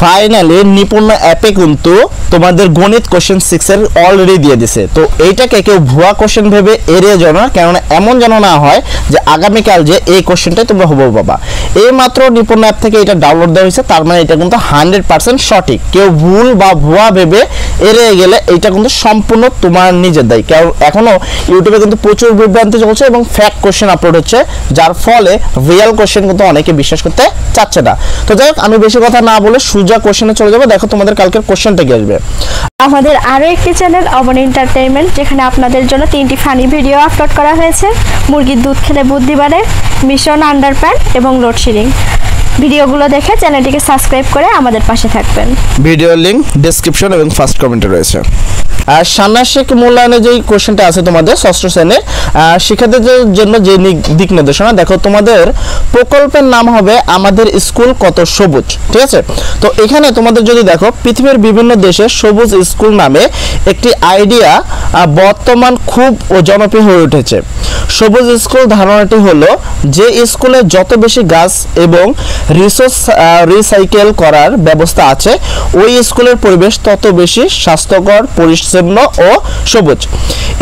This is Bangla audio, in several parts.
ফাইনালি নিপুণ অ্যাপে কিন্তু তোমাদের গণিত কোশ্চেন 6 এর অলরেডি দিয়ে দিছে। তো এইটাকে কেউ ভুয়া কোশ্চেন ভেবে এড়িয়ে যাও না, কারণ এমন যেন না হয় যে আগামীকাল যে এই কোশ্চেনটাই তোমরা হবো বাবা। এই মাত্র নিপুণ অ্যাপ থেকে এটা ডাউনলোড দেওয়া হয়েছে, তার মানে এটা কিন্তু 100% সঠিক। কেউ ভুল বা ভুয়া ভেবে এড়িয়ে গেলে এটা কিন্তু সম্পূর্ণ তোমার নিজের দায়ী। কারণ এখনো ইউটিউবে কিন্তু প্রচুর বিভ্রান্তি চলছে এবং ফ্যাক কোশ্চেন আপলোড হচ্ছে, যার ফলে রিয়েল কোশ্চেন কিন্তু অনেকে বিশ্বাস করতে চাচ্ছে না। তো যাই হোক, আমি বেশি কথা না বলে সোজা কোশ্চেনে চলে যাবো। দেখো তোমাদের কালকের কোশ্চেনটা কি আসবে। আমাদের আরো একটি চ্যানেল অবন এন্টারটেইনমেন্ট, যেখানে আপনাদের জন্য 3টি ফানি ভিডিও আপলোড করা হয়েছে। মুরগির দুধ খেলে বুদ্ধি বাড়ে, মিশন আন্ডারপ্যান্ট এবং লোডশেডিং। ভিডিওগুলো দেখে চ্যানেলটিকে সাবস্ক্রাইব করে আমাদের পাশে থাকবেন। ভিডিওর লিংক ডেসক্রিপশন এবং ফার্স্ট কমেন্টে রয়েছে। আর ষান্মাসিক মূল্যায়নে যেই কোশ্চেনটা আছে তোমাদের ষষ্ঠ শ্রেণীর শিক্ষার্থীদের জন্য যে দিক নির্দেশনা, দেখো তোমাদের প্রকল্পের নাম হবে আমাদের স্কুল কত সবুজ, ঠিক আছে। তো এখানে তোমাদের যদি দেখো পৃথিবীর বিভিন্ন দেশে সবুজ স্কুল নামে একটি আইডিয়া বর্তমান খুব জনপ্রিয় হয়ে উঠেছে। সবুজ স্কুল ধারণাটি হলো যে স্কুলে যত বেশি গাছ এবং রিসোর্স রিসাইকেল করার ব্যবস্থা আছে, ওই স্কুলের পরিবেশ তত বেশি স্বাস্থ্যকর, পরিচ্ছন্ন ও সবুজ।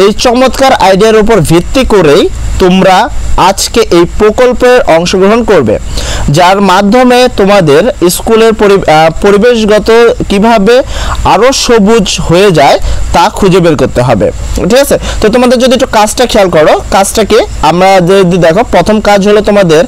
এই চমৎকার আইডিয়ার উপর ভিত্তি করেই তোমরা আজকে এই প্রকল্পে অংশগ্রহণ করবে, যার মাধ্যমে তোমাদের স্কুলের পরিবেশগত কিভাবে আরো সবুজ হয়ে যায় তা খুঁজে বের করতে হবে, ঠিক আছে। তো তোমাদের যদি একটু কাজটা খেয়াল করো, কাজটাকে আমরা যদি দেখো, প্রথম কাজ হলো তোমাদের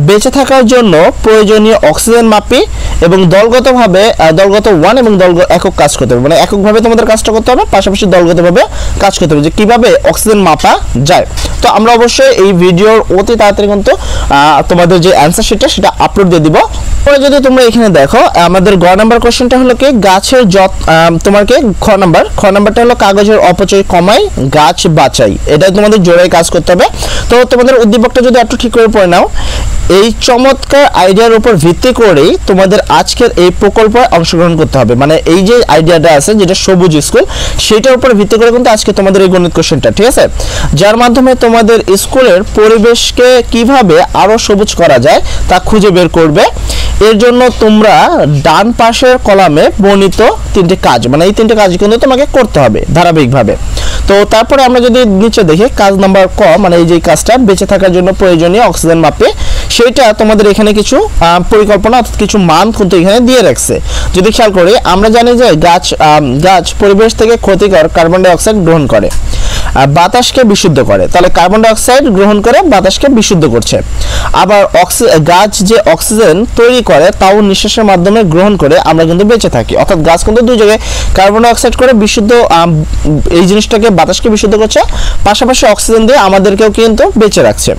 বেঁচে থাকার জন্য প্রয়োজনীয় অক্সিজেন মাপি এবং দলগতভাবে দলগত 1 এবং একক কাজ করতে হবে। মানে এককভাবে তোমাদের কাজটা করতে হবে, পাশাপাশি দলগতভাবে কাজ করতে হবে যে কিভাবে অক্সিজেন মাপা যায়। তো আমরা অবশ্যই এই ভিডিওর অতি তাড়াতাড়ি কিন্তু তোমাদের যে অ্যান্সার সেটা আপলোড দিয়ে দিব। পরে যদি তোমরা এখানে দেখো, আমাদের গ নাম্বার কোশ্চেনটা হলো কি গাছের তোমাকে খ নাম্বারটা হলো কাগজের অপচয় কমাই গাছ বাঁচাই। এটা তোমাদের জোরে কাজ করতে হবে। তো তোমাদের উদ্দীপকটা যদি একটু ঠিক করে পড়ে নাও, এই চমৎকার আইডিয়ার উপর ভিত্তি করেই তোমাদের আজকের এই প্রকল্পে অংশগ্রহণ করতে হবে। মানে এই যে আইডিয়াটা আছে যেটা সবুজ স্কুল, সেটার উপর ভিত্তি করে কিন্তু আজকে তোমাদের এই গণিত কোশ্চেনটা, ঠিক আছে, যার মাধ্যমে তোমাদের স্কুলের পরিবেশকে কিভাবে আরো সবুজ করা যায় তা খুঁজে বের করবে। এর জন্য তোমরা ডান পাশের কলামে বর্ণিত 3টি কাজ, মানে এই 3টি কাজ কিন্তু তোমাকে করতে হবে ধারাবাহিকভাবে। তো তারপরে আমরা যদি নিচে দেখি কাজ নাম্বার ক, মানে এই যে কাজটা বেঁচে থাকার জন্য প্রয়োজনীয় অক্সিজেন মাপে, সেটা তোমাদের এখানে কিছু পরিকল্পনা অর্থাৎ কিছু মান কিন্তু এখানে দিয়ে রাখছে। যদি খেয়াল করি, আমরা জানি যে গাছ পরিবেশ থেকে ক্ষতিকর কার্বন ডাই অক্সাইড গ্রহণ করে, বাতাসকে বিশুদ্ধ করে। তাহলে কার্বন ডাই অক্সাইড গ্রহণ করে বাতাসকে বিশুদ্ধ করছে। আবার গাছ যে অক্সিজেন তৈরি করে তাও নিঃশ্বাসের মাধ্যমে গ্রহণ করে আমরা কিন্তু বেঁচে থাকি। অর্থাৎ গাছ কিন্তু দুই জায়গায় কার্বন ডাই অক্সাইড করে বিশুদ্ধ এই জিনিসটাকে বাতাসকে বিশুদ্ধ করছে, পাশাপাশি অক্সিজেন দিয়ে আমাদেরকেও কিন্তু বেঁচে রাখছে।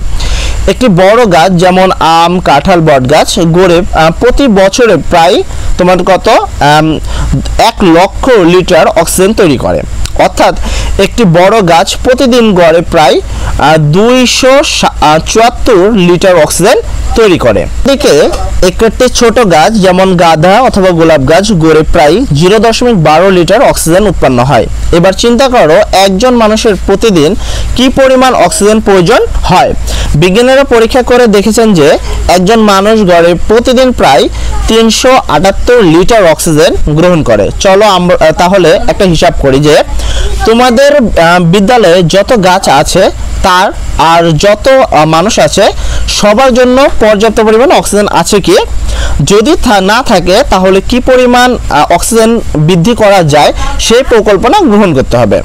একটি বড় গাছ যেমন আম, কাঁঠাল, বট গাছ গড়ে প্রতি বছরে প্রায় তোমার কত 1 লক্ষ লিটার অক্সিজেন তৈরি করে। অর্থাৎ একটি বড় গাছ প্রতিদিন গড়ে প্রায় 274 লিটার অক্সিজেন তৈরি করে। এদিকে একটি ছোট গাছ যেমন গাঁদা অথবা গোলাপ গাছ গড়ে প্রায় 0.12 লিটার অক্সিজেন উৎপন্ন হয়। এবার চিন্তা করো একজন মানুষের প্রতিদিন কি পরিমাণ অক্সিজেন প্রয়োজন হয়। বিজ্ঞানীরা পরীক্ষা করে দেখেছেন যে একজন মানুষ গড়ে প্রতিদিন প্রায় 378 লিটার অক্সিজেন গ্রহণ করে। চলো আমরা তাহলে একটা হিসাব করি যে তোমাদের বিদ্যালয়ে যত গাছ আছে তার আর যত মানুষ আছে সবার জন্য পর্যাপ্ত পরিমাণ অক্সিজেন আছে কি। যদি না থাকে তাহলে কি পরিমাণ অক্সিজেন বৃদ্ধি করা যায় সেই পরিকল্পনা গ্রহণ করতে হবে।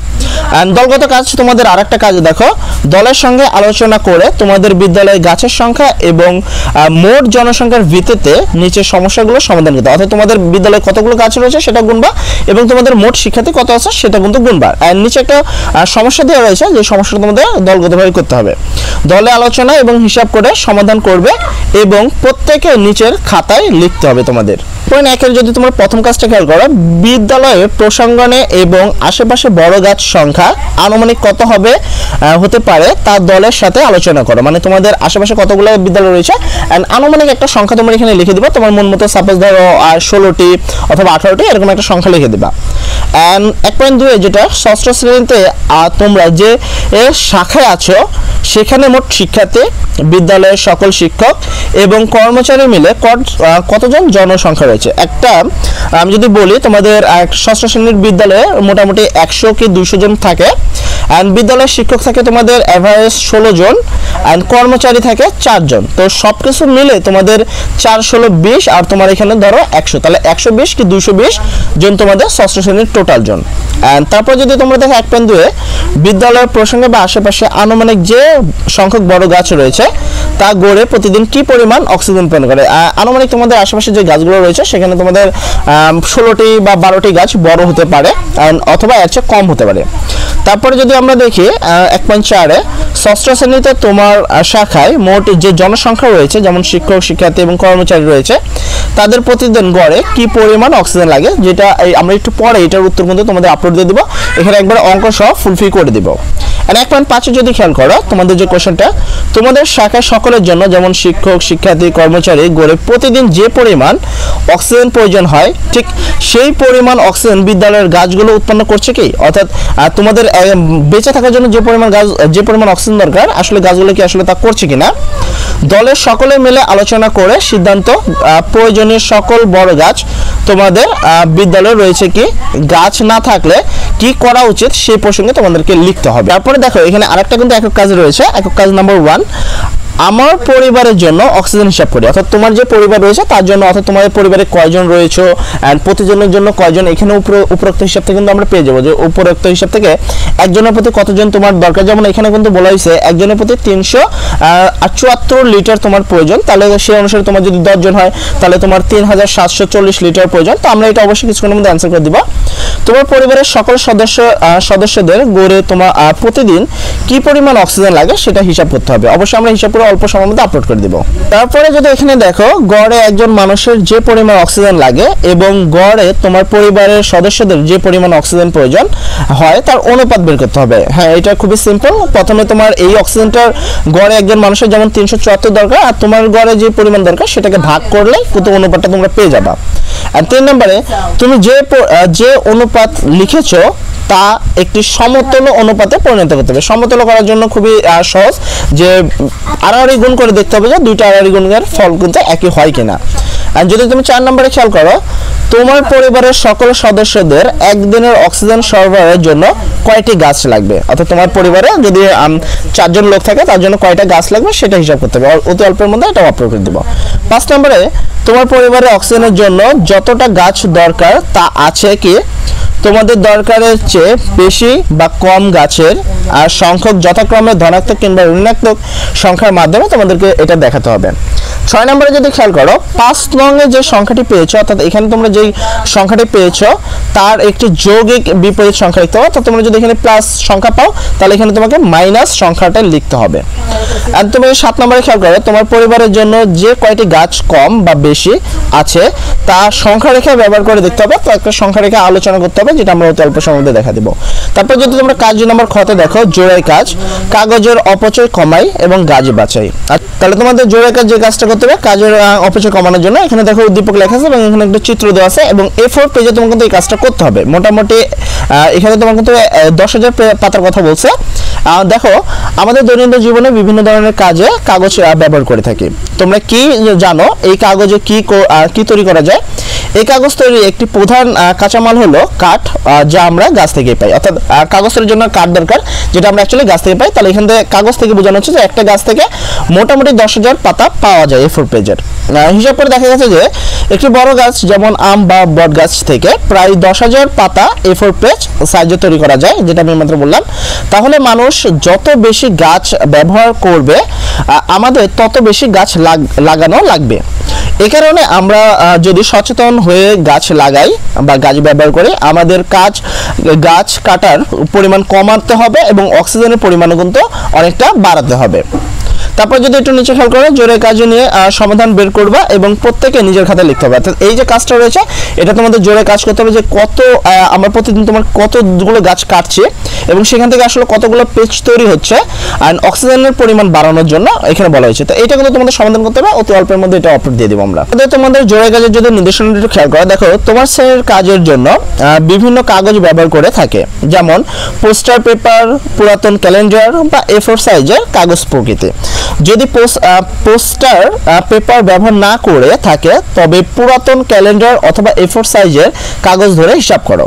দলগত কাজ, তোমাদের আরেকটা কাজ দেখো, দলের সঙ্গে আলোচনা করে তোমাদের বিদ্যালয়ে গাছের সংখ্যা এবং মোট জনসংখ্যার ভিত্তিতে নিচের সমস্যাগুলো সমাধান করতে। অর্থাৎ তোমাদের বিদ্যালয়ে কতগুলো গাছ রয়েছে সেটা গুনবা এবং তোমাদের মোট শিক্ষার্থী কত আছে সেটা কিন্তু গুনবা। আর নিচে একটা সমস্যা দেওয়া রয়েছে, যে সমস্যাটা তোমাদের দলগতভাবে করতে হবে। দলে আলোচনা এবং হিসাব করে সমাধান করবে এবং প্রত্যেকে নিচের খাতায় লিখতে হবে তোমাদের। পয়েন্ট 1 যদি তোমরা প্রথম কাজটা খেয়াল করো, বিদ্যালয়ে প্রসঙ্গনে এবং আশেপাশে বড় গাছ সংখ্যা আনুমানিক কত হতে পারে তা দলের সাথে আলোচনা করো। মানে তোমাদের আশেপাশে কতগুলো বিদ্যালয় রয়েছে এন্ড আনুমানিক একটা সংখ্যা তোমরা এখানে লিখে দিবা তোমার মন মতো। সাপোজ ধরো 16টি অথবা 18টি এরকম একটা সংখ্যা লিখে দিবা। এন্ড 1.2 যেটা ষষ্ঠ শ্রেণীতে তোমরা যে শাখায় আছো সেখানে মোট শিক্ষার্থী, বিদ্যালয়ের সকল শিক্ষক এবং কর্মচারী মিলে কতজন জনসংখ্যা রয়েছে। একটা আমি যদি বলি, তোমাদের ষষ্ঠ শ্রেণীর বিদ্যালয়ে মোটামুটি 100 কি 200 জন থাকে, অ্যান্ড বিদ্যালয়ের শিক্ষক থাকে তোমাদের অ্যাভারেজ 16 জন, অ্যান্ড কর্মচারী থাকে 4 জন। তো সব কিছু মিলে তোমাদের 4 16 20, আর তোমার এখানে ধরো 100, তাহলে 120 কি 220 জন তোমাদের ষষ্ঠ শ্রেণীর টোটাল জন। অ্যান্ড তারপর যদি তোমরা দেখো 1.2 বিদ্যালয়ের প্রসঙ্গে বা আশেপাশে আনুমানিক যে সংখ্যক বড় গাছ রয়েছে তা গড়ে প্রতিদিন কি পরিমাণ অক্সিজেন উৎপন্ন করে। আনুমানিক তোমাদের আশেপাশে যে গাছগুলো রয়েছে সেখানে তোমাদের 16টি বা 12টি গাছ বড় হতে পারে, অথবা এর চেয়ে কম হতে পারে। তারপরে যদি আমরা দেখি 1.4 ষষ্ঠ শ্রেণীতে তোমার শাখায় মোট যে জনসংখ্যা রয়েছে, যেমন শিক্ষক, শিক্ষার্থী এবং কর্মচারী রয়েছে, তাদের প্রতিদিন গড়ে কি পরিমাণ অক্সিজেন লাগে, যেটা আমরা একটু পরে এটার উত্তর কিন্তু তোমাদের আপলোড দিয়ে দিব, এখানে একবার অঙ্ক সহ ফুলফিল করে দিব। 1.5 যদি খেয়াল করো তোমাদের যে কোশ্চেনটা, তোমাদের শাখার সকলের জন্য যেমন শিক্ষক, শিক্ষার্থী, কর্মচারী গড়ে প্রতিদিন যে পরিমাণ অক্সিজেন প্রয়োজন হয়, ঠিক সেই পরিমাণ অক্সিজেন বিদ্যালয়ের গাছগুলো উৎপন্ন করছে কি? অর্থাৎ তোমাদের বেঁচে থাকার জন্য যে পরিমাণ অক্সিজেন দরকার, আসলে গাছগুলো কি আসলে তা করছে কিনা। দলের সকলে মিলে আলোচনা করে সিদ্ধান্ত, প্রয়োজনীয় সকল বড় গাছ তোমাদের বিদ্যালয়ে রয়েছে কি, গাছ না থাকলে কি করা উচিত সেই প্রসঙ্গে তোমাদেরকে লিখতে হবে। তারপরে দেখো এখানে আরেকটা কিন্তু একক কাজ রয়েছে। একক কাজ নাম্বার 1, আমার পরিবারের জন্য অক্সিজেন হিসাব করি। অর্থাৎ তোমার যে পরিবার রয়েছে তার জন্য, অর্থাৎ তোমাদের পরিবারে কয়জন রয়েছে অ্যান্ড প্রতিজনের জন্য কয়জন, এখানে উপরোক্ত হিসাব থেকে কিন্তু আমরা পেয়ে যাবো যে উপরোক্ত হিসাব থেকে একজনের প্রতি কতজন তোমার দরকার। যেমন এখানে কিন্তু বলা হয়েছে একজনের প্রতি 374 লিটার তোমার প্রয়োজন, তাহলে সেই অনুসারে তোমার যদি 10 জন হয় তাহলে তোমার 3740 লিটার প্রয়োজন। তো আমরা এটা অবশ্যই কিছুক্ষণের মধ্যে অ্যান্সার করে দিব। তোমার পরিবারের সকল সদস্যদের গড়ে তোমার প্রতিদিন কি পরিমাণ অক্সিজেন লাগে সেটা হিসাব করতে হবে। অবশ্যই আমরা হিসাব করে অল্প সময়ের মধ্যে আপলোড করে দিব। তারপরে যদি এখানে দেখো গড়ে একজন মানুষের যে পরিমাণ অক্সিজেন লাগে এবং গড়ে তোমার পরিবারের সদস্যদের যে পরিমাণ অক্সিজেন প্রয়োজন হয় তার অনুপাত বের করতে হবে। হ্যাঁ, এটা খুবই সিম্পল। প্রথমে তোমার এই অক্সিজেনটার গড়ে একজন মানুষের যেমন 374 দরকার, আর তোমার গড়ে যে পরিমাণ দরকার সেটাকে ভাগ করলে কিন্তু অনুপাতটা তোমরা পেয়ে যাবা। আর 3 নম্বরে তুমি যে অনুপাত লিখেছো তা একটি সমতুল্য অনুপাতে পরিণত করতে হবে। সমতুল্য করার জন্য খুবই সহজ, যে আড়াআড়ি গুণ করে দেখতে হবে যে দুইটা আড়াআড়ি গুণের ফল কিন্তু একই হয় কিনা। আর যদি তুমি 4 নম্বরে খেয়াল করো, তোমার পরিবারের সকল সদস্যদের একদিনের অক্সিজেন সরবরাহের জন্য কয়টি গাছ লাগবে। অর্থাৎ তোমার পরিবারে যদি 4 জন লোক থাকে তার জন্য কয়টা গাছ লাগবে সেটা হিসাব করতে হবে। অতি অল্পের মধ্যে এটা আপলোড করে দেবো। 5 নম্বরে তোমার পরিবারে অক্সিজেনের জন্য যতটা গাছ দরকার তা আছে কি, তোমাদের দরকারের চেয়ে বেশি বা কম গাছের আর সংখ্যক যথাক্রমে ধনাত্মক কিংবা ঋণাত্মক সংখ্যার মাধ্যমে তোমাদেরকে এটা দেখাতে হবে। 6 নম্বরে যদি খেয়াল করো 5 নংয়ে যে সংখ্যাটি পেয়েছো, অর্থাৎ এখানে তোমরা যেই সংখ্যাটি পেয়েছো তার একটি যৌগিক বিপরীত সংখ্যা লিখতে হবে। তো তোমরা যদি এখানে প্লাস সংখ্যা পাও তাহলে এখানে তোমাকে মাইনাস সংখ্যাটা লিখতে হবে। আর তুমি 7 নম্বরে খেয়াল করো, তোমার পরিবারের জন্য যে কয়টি গাছ কম বা বেশি আছে তা সংখ্যা রেখা ব্যবহার করে দেখতে হবে। তো একটা সংখ্যা রেখা আলোচনা করতে হবে, যেটা আমরা অতি অল্প সময়ের মধ্যে দেখা দেব। তারপর যদি তোমরা কাজ নাম্বার খতে দেখো, জোড়াই কাজ, কাগজের অপচয় কমাই এবং গাছ বাঁচাই। তাহলে তোমাদের জোড়াই কাজ যে কাজটা করতে হবে কাজের অপচয় কমানোর জন্য, এখানে দেখো উদ্দীপক লেখা আছে এবং এখানে একটা চিত্র দেওয়া আছে এবং A4 পেজে তোমাকে কিন্তু এই কাজটা করতে হবে। মোটামুটি এখানে তোমার কিন্তু 10,000 পাতার কথা বলছে। দেখো আমাদের দৈনন্দিন জীবনে বিভিন্ন ধরনের কাজে কাগজ ব্যবহার করে থাকি। তোমরা কি জানো এই কাগজে কি তৈরি করা যায়? এই কাগজ তৈরির একটি প্রধান কাঁচামাল হলো কাঠ, যা আমরা গাছ থেকে পাই। অর্থাৎ কাগজ তৈরির জন্য কাঠ দরকার, যেটা আমরা অ্যাকচুয়ালি গাছ থেকে পাই। তাহলে এখান থেকে কাগজ থেকে বোঝানো হচ্ছে যে একটা গাছ থেকে মোটামুটি 10,000 পাতা পাওয়া যায় A4 পেজের। হিসাব করে দেখা গেছে যে একটি বড় গাছ যেমন আম বা বট গাছ থেকে প্রায় 10,000 পাতা A4 পেজ সাইজে তৈরি করা যায়, যেটা আমি মাত্র বললাম। তাহলে মানুষ যত বেশি গাছ ব্যবহার করবে আমাদের তত বেশি গাছ লাগানো লাগবে। এই কারণে আমরা যদি সচেতন হয়ে গাছ লাগাই বা গাছ ব্যবহার করি, আমাদের গাছ কাটার পরিমাণ কমাতে হবে এবং অক্সিজেনের পরিমাণও কিন্তু অনেকটা বাড়াতে হবে। তারপর যদি একটু নিচে খেয়াল করো, জোরে কাজে নিয়ে সমাধান বের করবা এবং প্রত্যেকে নিজের খাতায় লিখতে হবে। অর্থাৎ এই যে কাজটা রয়েছে এটা তোমাদের জোরে কাজ করতে হবে, যে আমরা প্রতিদিন তোমার কতগুলো গাছ কাটছি এবং সেখান থেকে আসলে কতগুলো পেজ তৈরি হচ্ছে এন্ড অক্সিজেনের পরিমাণ বাড়ানোর জন্য এখানে বলা হয়েছে। তো এটা কিন্তু তোমাদের সমাধান করতে হবে, অতি অল্পের মধ্যে এটা আপলোড দিয়ে দিব আমরা। তোমাদের জোড়ায় কাজের যদি নির্দেশনাটা একটু খেয়াল করো, দেখো তোমার শ্রেণীর কাজের জন্য বিভিন্ন কাগজ ব্যবহার করে থাকে, যেমন পোস্টার পেপার, পুরাতন ক্যালেন্ডার বা A4 সাইজের কাগজ প্রকৃতি। যদি পোস্টার পেপার ব্যবহার না করে থাকে তবে পুরাতন ক্যালেন্ডার অথবা A4 সাইজের কাগজ ধরে হিসাব করো।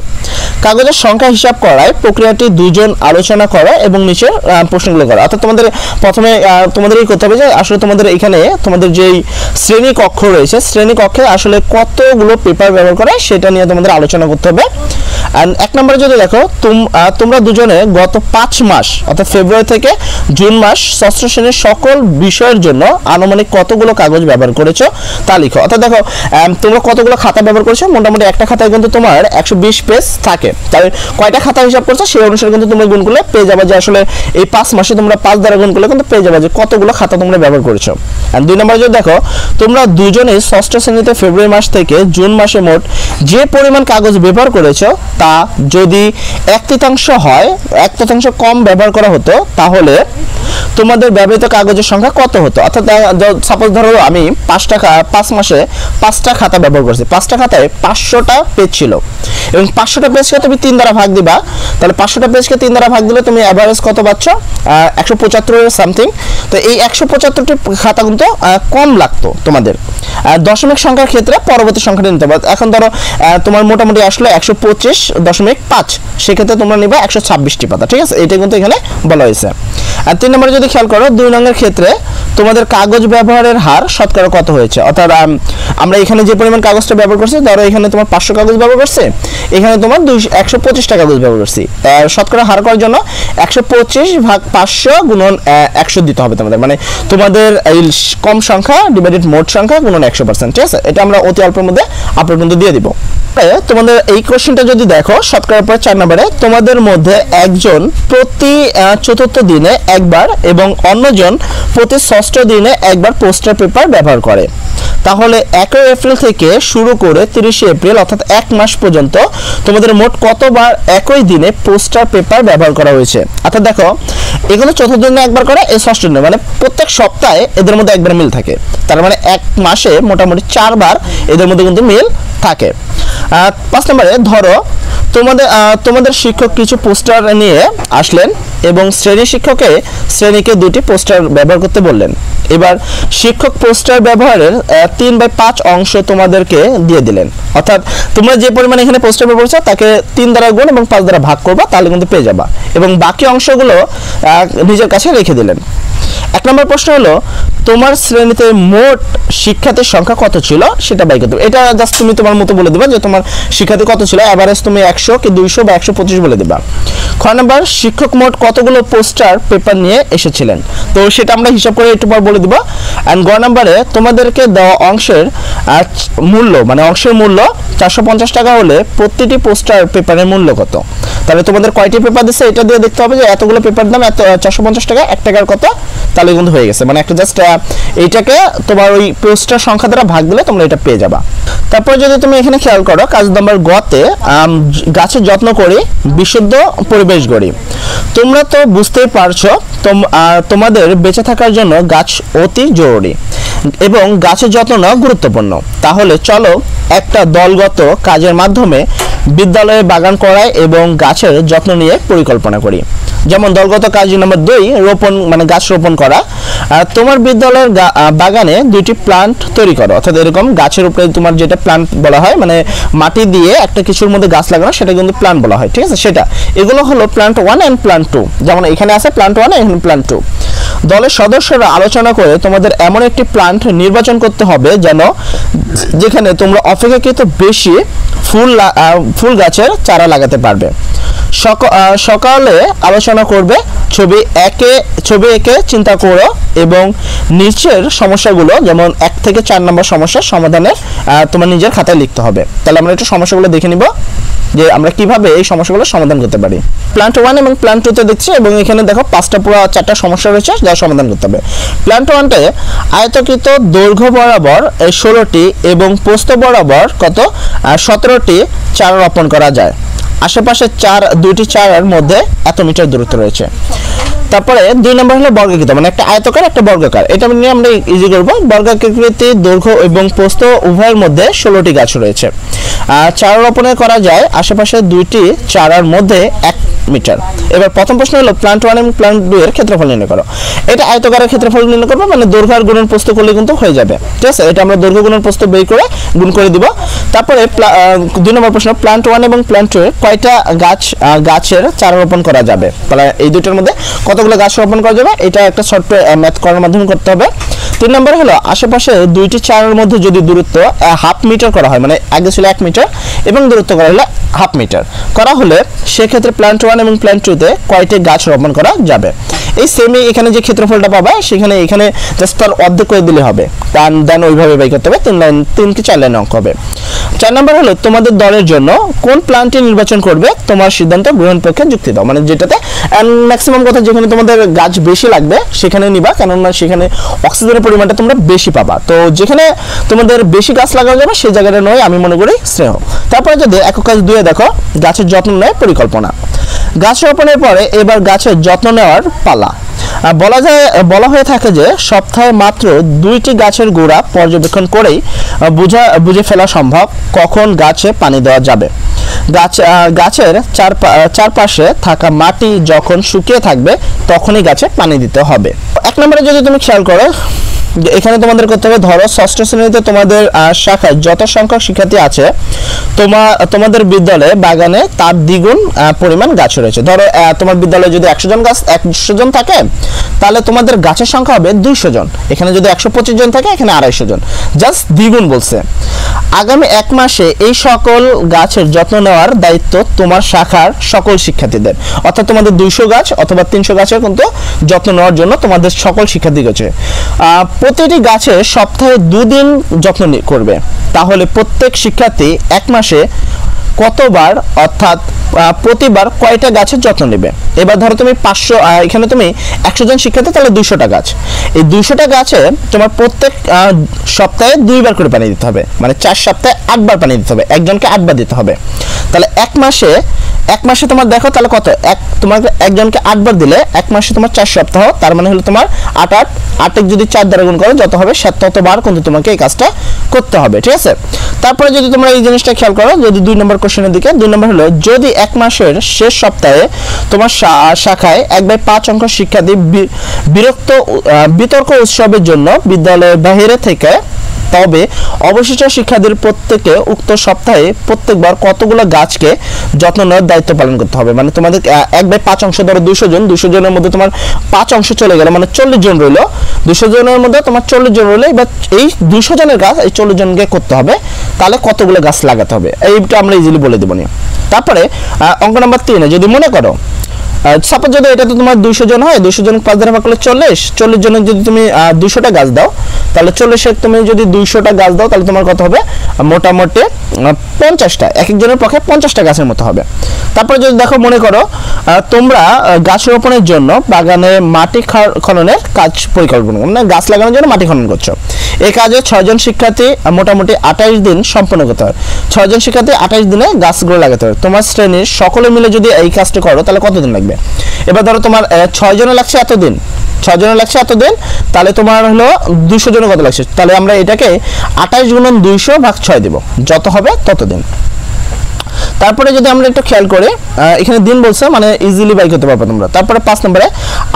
কাগজের সংখ্যা হিসাব করায় প্রক্রিয়াটি দুজন আলোচনা করো এবং নিচের প্রশ্নগুলো করো। অর্থাৎ তোমাদের প্রথমে তোমাদের এই করতে হবে যে আসলে তোমাদের এখানে তোমাদের যেই শ্রেণী কক্ষ রয়েছে, শ্রেণী কক্ষে আসলে কতগুলো পেপার ব্যবহার করে সেটা নিয়ে তোমাদের আলোচনা করতে হবে। এন্ড এক নম্বরে যদি দেখো তোমরা দুজনে গত 5 মাস অর্থাৎ ফেব্রুয়ারি থেকে জুন মাস ষষ্ঠ শ্রেণীর সকল বিষয়ের জন্য আনুমানিক কতগুলো কাগজ ব্যবহার করেছো তা লিখো। অর্থাৎ দেখো তোমরা কতগুলো খাতা ব্যবহার করেছো, মোটামুটি একটা খাতায় কিন্তু তোমার 120 পেজ থাকে, তাহলে কয়টা খাতা হিসাব করছো সেই অনুসারে কিন্তু তোমরা গুণ করলে পেয়ে যাবে যে আসলে এই 5 মাসে তোমরা 5 দ্বারা গুণ করলে কিন্তু পেয়ে যাবে যে কতগুলো খাতা তোমরা ব্যবহার করেছো। এন্ড 2 নম্বরে যদি দেখো তোমরা দুজনেই ষষ্ঠ শ্রেণীতে ফেব্রুয়ারি মাস থেকে জুন মাসে মোট যে পরিমাণ কাগজ ব্যবহার করেছো তা যদি 1/3 হয়, 1/3 কম ব্যবহার করা হতো তাহলে তোমাদের ব্যবহৃত কাগজের সংখ্যা কত হতো। অর্থাৎ সাপোজ ধরো আমি 5 মাসে 5টা খাতা ব্যবহার করছি, 5টা খাতায় 500টা পেজ ছিল এবং 500টা পেজকে তুমি 3 দ্বারা ভাগ দিবা, তাহলে 500টা পেজকে 3 দ্বারা ভাগ দিলে তুমি এভারেজ কত পাচ্ছ, 175 সামথিং। তো এই 175টি খাতা কিন্তু কম লাগতো তোমাদের। দশমিক সংখ্যার ক্ষেত্রে পরবর্তী সংখ্যাটা নিতে পারো। এখন ধরো তোমার মোটামুটি আসলে 125.5, সেক্ষেত্রে তোমরা নিবা 126টি পাতা, ঠিক আছে, এটা কিন্তু এখানে বলা হয়েছে। আর 3 নম্বরে যদি খেয়াল করো 2 নংয়ের ক্ষেত্রে তোমাদের কাগজ ব্যবহারের হার শতকরা কত হয়েছে। অর্থাৎ আমরা এখানে যে পরিমাণ কাগজটা ব্যবহার করছি, ধরো এখানে তোমার 500 কাগজ ব্যবহার করছে, এখানে তোমার 125টা কাগজ ব্যবহার করছি, শতকরা হার করার জন্য 125 ভাগ 500 গুণন 100 দিতে হবে তোমাদের, মানে তোমাদের এই কম সংখ্যা ডিভাইডেড মোট সংখ্যা গুণন 100%, ঠিক আছে। এটা আমরা অতি অল্পের মধ্যে আপলোড কিন্তু দিয়ে দিব। তোমাদের এই কোশ্চেনটা যদি দেখো শতকরা পর 4 নম্বরে তোমাদের মধ্যে একজন প্রতি চতুর্থ দিনে একবার এবং অন্যজন প্রতি ষষ্ঠ দিনে একবার পোস্টার পেপার ব্যবহার করে, তাহলে 1 এপ্রিল থেকে শুরু করে 30 এপ্রিল অর্থাৎ 1 মাস পর্যন্ত তোমাদের মোট কতবার একই দিনে পোস্টার পেপার ব্যবহার করা হয়েছে। অর্থাৎ দেখো এগুলো চতুর্থ দিনে একবার করে, এই ষষ্ঠ দিনে, মানে প্রত্যেক সপ্তাহে এদের মধ্যে একবার মিল থাকে, তার মানে 1 মাসে মোটামুটি 4 বার এদের মধ্যে কিন্তু মিল থাকে। 5 নম্বরে ধরো তোমাদের শিক্ষক কিছু পোস্টার নিয়ে আসলেন এবং শ্রেণীকে 2টি পোস্টার ব্যবহার করতে বললেন। এবার শিক্ষক পোস্টার ব্যবহারের 3/5 অংশ তোমাদেরকে দিয়ে দিলেন, অর্থাৎ তোমরা যে পরিমাণ এখানে পোস্টার ব্যবহার করছো তাকে 3 দ্বারা গুণ এবং 5 দ্বারা ভাগ করবা, তাহলে কিন্তু পেয়ে যাবা, এবং বাকি অংশগুলো নিজের কাছে রেখে দিলেন। 1 নম্বর প্রশ্ন হলো তোমার শ্রেণীতে মোট শিক্ষার্থীর সংখ্যা কত ছিল সেটা বাই করতে হবে। এটা জাস্ট তুমি তোমার মতো বলে দিবা যে তোমার শিক্ষার্থী কত ছিল, এভারেজ তুমি 100 কি 200 বা 125 বলে দিবা। খ নম্বর শিক্ষক মোট কতগুলো পোস্টার পেপার নিয়ে এসেছিলেন, তো সেটা আমরা হিসাব করে একটু পর বলে দিব। এন্ড গ নম্বরে তোমাদেরকে দেওয়া অংশের মূল্য, মানে অংশের মূল্য 450 টাকা হলে প্রতিটি পোস্টার পেপারের মূল্য কত। তাহলে তোমাদের কয়টি পেপার দিচ্ছে এটা দিয়ে দেখতে হবে যে এতগুলো পেপার দাম এত 450 টাকা, 1 টাকার কত, তাহলে কিন্তু হয়ে গেছে, মানে একটা জাস্ট এইটাকে তোমার ওই পোস্টার সংখ্যা দ্বারা ভাগ দিলে তোমরা এটা পেয়ে যাবা। তারপর যদি তুমি এখানে খেয়াল করো কাজ নাম্বার গতে গাছের যত্ন করি বিশুদ্ধ পরিবেশ গড়ি। তোমরা তো বুঝতেই পারছো তোমাদের বেঁচে থাকার জন্য গাছ অতি জরুরি এবং গাছের যত্ন নেওয়া গুরুত্বপূর্ণ। তাহলে চলো একটা দলগত কাজের মাধ্যমে বিদ্যালয়ে বাগান করাই এবং গাছের যত্ন নিয়ে পরিকল্পনা করি। যেমন দলগত কাজ নাম্বার 2 রোপণ, মানে গাছ রোপণ করা। তোমার বিদ্যালয়ের বাগানে 2টি প্লান্ট তৈরি করো, অর্থাৎ এরকম গাছের উপরে তোমার যেটা প্লান্ট বলা হয়, মানে মাটি দিয়ে একটা কিছুর মধ্যে গাছ লাগানো, সেটা কিন্তু প্লান্ট বলা হয়, ঠিক আছে। সেটা এগুলো হলো প্লান্ট 1 এন্ড প্লান্ট 2, যেমন এখানে আছে প্লান্ট 1 এখানে প্লান্ট 2। দলের সদস্যরা আলোচনা করে তোমাদের এমন একটি প্লান্ট নির্বাচন করতে হবে যেখানে তোমরা অপেক্ষাকৃত বেশি ফুল গাছের চারা লাগাতে পারবে। সকালে আলোচনা করবে, ছবি একে চিন্তা করো এবং নিচের সমস্যাগুলো যেমন 1 থেকে 4 নম্বর সমস্যার সমাধানে তোমার নিজের খাতায় লিখতে হবে। তাহলে আমরা একটু সমস্যাগুলো দেখে নিব যে আমরা কিভাবে এই সমস্যাগুলো সমাধান করতে পারি। প্লান্ট 1 এবং প্লান্ট 2 তে দেখছি, এবং এখানে দেখো 5টা পুরো 4টা সমস্যা রয়েছে যা সমাধান করতে হবে। প্লান্ট 1 তে আয়তকৃত দৈর্ঘ্য বরাবর 16টি এবং প্রস্থ বরাবর কত 17টি চারা রোপণ করা যায়। আশেপাশে দুইটি চারের মধ্যে এত মিটার দূরত্ব রয়েছে। তারপরে 2 নম্বর হলো বর্গাকৃতি, মানে একটা আয়তকার একটা বর্গাকার। এটা নিয়ে আমরা ইজি করব। বর্গাকৃতি দৈর্ঘ্য এবং প্রস্থ উভয়ের মধ্যে 16টি গাছ রয়েছে। চারা রোপণে করা যায় আশেপাশে 2টি চারার মধ্যে 1 মিটার। এবার প্রথম প্রশ্ন হলো প্লান্ট 1 এবং প্লান্ট 2 এর ক্ষেত্রফল নির্ণয় করো। এটা আয়তকারের ক্ষেত্রফল নির্ণয় করব, মানে দৈর্ঘ্য আর গুণন প্রস্থ করলে কিন্তু হয়ে যাবে, ঠিক আছে। এটা আমরা দৈর্ঘ্য গুণন প্রস্থ বের করে গুণ করে দিব। তারপরে 2 নম্বর প্রশ্ন প্লান্ট 1 এবং প্লান্ট 2 এর কয়টা গাছের চারা রোপণ করা যাবে, তাহলে এই দুটোর মধ্যে কতগুলো গাছ রোপণ করা যাবে, এটা একটা শর্ট ম্যাথ করার মাধ্যমে করতে হবে। 3 নম্বর হলো আশেপাশে 2টি চারার মধ্যে যদি দূরত্ব 1/2 মিটার করা হয়, মানে আগে ছিল 1 মিটার এবং দূরত্ব করা হলো 1/2 মিটার করা হলে সেক্ষেত্রে প্লান্ট 1 এবং প্লান্ট 2 তে কয়টি গাছ রোপণ করা যাবে। এই সেমই এখানে যে ক্ষেত্রফলটা পাবা সেখানে এখানে জাস্ট তার অর্ধেক করে দিলে হবে, দেন ওইভাবে বাই করতে হবে। 3 কি 4 লাইন অঙ্ক হবে। 4 নম্বর হলো তোমাদের দলের জন্য কোন প্ল্যানটি নির্বাচন করবে তোমার সিদ্ধান্ত গ্রহণ পক্ষে যুক্তি দাও, মানে যেটাতে ম্যাক্সিমাম কথা যেখানে তোমাদের গাছ বেশি লাগবে সেখানে নিবা, কেননা সেখানে অক্সিজেনের পরিমাণটা তোমরা বেশি পাবা। তো যেখানে তোমাদের বেশি গাছ লাগানো যাবে সেই জায়গাটা নয় আমি মনে করি শ্রেয়। তারপরে যদি একক কাজ 2 দেখো গাছের যত্ন নেয় পরিকল্পনা। গাছ রোপণের পরে এবার গাছের যত্ন নেওয়ার পালা। বলা হয়ে থাকে যে সপ্তাহে মাত্র 2টি গাছের গোড়া পর্যবেক্ষণ করেই বুঝে ফেলা সম্ভব কখন গাছে পানি দেওয়া যাবে। গাছের চারপাশে থাকা মাটি যখন শুকিয়ে থাকবে তখনই গাছে পানি দিতে হবে। 1 নম্বরে যদি তুমি খেয়াল করো এখানে তোমাদের করতে হবে, ধরো ষষ্ঠ শ্রেণীতে তোমাদের শাখায় যত সংখ্যক শিক্ষার্থী আছে তোমাদের বিদ্যালয়ে বাগানে তার দ্বিগুণ পরিমাণ গাছ রয়েছে। ধরো তোমার বিদ্যালয়ে যদি 100 জন থাকে তাহলে তোমাদের গাছের সংখ্যা হবে 200 জন। এখানে যদি 125 জন থাকে এখানে 250 জন, জাস্ট দ্বিগুণ বলছে। আগামী 1 মাসে এই সকল গাছের যত্ন নেওয়ার দায়িত্ব তোমার শাখার সকল শিক্ষার্থীদের, অর্থাৎ তোমাদের 200 গাছ অথবা 300 গাছের কিন্তু যত্ন নেওয়ার জন্য তোমাদের সকল শিক্ষার্থী আছে। প্রতিটি গাছে সপ্তাহে 2 দিন যত্ন করবে, তাহলে প্রত্যেক শিক্ষার্থী 1 মাসে কতবার অর্থাৎ প্রতিবার কয়টা গাছের যত্ন নেবে। এবার ধরো তুমি 500 এখানে তুমি 100 জন শিক্ষার্থী তাহলে 200টা গাছ, এই 200টা গাছে তোমার প্রত্যেক সপ্তাহে 2 বার করে পানি দিতে হবে, মানে 4 সপ্তাহে 8 বার পানি দিতে হবে, একজনকে 8 বার দিতে হবে। তাহলে 1 মাসে তোমার দেখো তাহলে কত, তোমার একজনকে 8 বার দিলে 1 মাসে তোমার 4 সপ্তাহ, তার মানে হলো তোমার 8 যদি 4 দ্বারা গুণ করো যত হবে ততবার কিন্তু তোমাকে এই কাজটা করতে হবে, ঠিক আছে। তারপরে যদি তোমরা এই জিনিসটা খেয়াল করো, যদি 2 নম্বর কোশ্চেনের দিকে 2 নম্বর হলো যদি 1 মাসের শেষ সপ্তাহে তোমার শাখায় 1/5 অঙ্ক শিক্ষার্থী বিতর্ক উৎসবের জন্য বিদ্যালয়ের বাইরে থেকে, তবে অবশিষ্ট শিক্ষার্থীদের প্রত্যেকে উক্ত সপ্তাহে প্রত্যেকবার কতগুলো গাছকে যত্ন নেওয়ার দায়িত্ব পালন করতে হবে। মানে তোমাদের 1/5 অংশ ধরো 200 জনের মধ্যে তোমার 5 অংশ চলে গেল, মানে 40 জন রইলো। 200 জনের মধ্যে তোমার 40 জন রইলো, এবার এই 200 জনের গাছ এই 40 জনকে করতে হবে, তাহলে কতগুলো গাছ লাগাতে হবে এইটা আমরা ইজিলি বলে দেবো। তারপরে অঙ্ক নাম্বার 3 যদি মনে করো সাপোজ যদি এটা তো তোমার 200 জন হয়, 200 জন 5 দ্বারা ভাগ করলে 40 জনের যদি তুমি 200টা গাছ দাও তাহলে 40-এর তুমি যদি 200টা গাছ দাও তাহলে তোমার কত হবে, মোটামুটি 50টা, এক একজনের পক্ষে 50টা গাছের মতো হবে। তারপরে যদি দেখো মনে করো তোমরা গাছ রোপণের জন্য বাগানে মাটি খননের কাজ পরিকল্পনা, মানে গাছ লাগানোর জন্য মাটি খনন করছো। এই কাজে 6 জন শিক্ষার্থী মোটামুটি 28 দিন সম্পন্ন করতে হয়। 6 জন শিক্ষার্থী 28 দিনে গাছগুলো লাগাতে হয়। তোমার শ্রেণীর সকলে মিলে যদি এই কাজটা করো তাহলে কতদিন লাগবে। এবার ধরো তোমার 6 জনের লাগছে এতদিন, তাহলে তোমার হলো 200 জনের কত লাগছে, তাহলে আমরা এটাকে 28 গুণন 200 ভাগ 6 দেব, যত হবে ততদিন। তারপরে যদি আমরা একটু খেয়াল করি এখানে দিন বলছে, মানে ইজিলি বাই করতে পারবে তোমরা। তারপরে 5 নম্বরে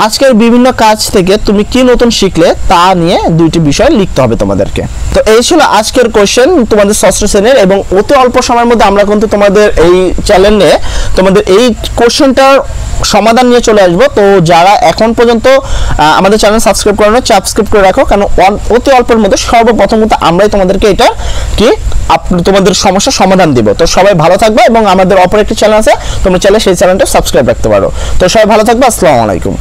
আজকের বিভিন্ন কাজ থেকে তুমি কি নতুন শিখলে তা নিয়ে 2টি বিষয় লিখতে হবে তোমাদেরকে। তো এই ছিল আজকের কোশ্চেন তোমাদের ষষ্ঠ শ্রেণীর, এবং অতি অল্প সময়ের মধ্যে আমরা কিন্তু তোমাদের এই চ্যানেলে তোমাদের এই কোশ্চেনটার সমাধান নিয়ে চলে আসবো। তো যারা এখন পর্যন্ত আমাদের চ্যানেল সাবস্ক্রাইব করে নাও, সাবস্ক্রাইব করে রাখো, কারণ অতি অল্পের মধ্যে সর্বপ্রথম কিন্তু আমরাই তোমাদেরকে এটা কি তোমাদের সমস্যার সমাধান দিব। তো সবাই ভালো থাকবে, এবং আমাদের অপর একটি চ্যানেল আছে তোমরা চাইলে সেই চ্যানেলটা সাবস্ক্রাইব রাখতে পারো। তো সবাই ভালো থাকবে, আসসালামু আলাইকুম।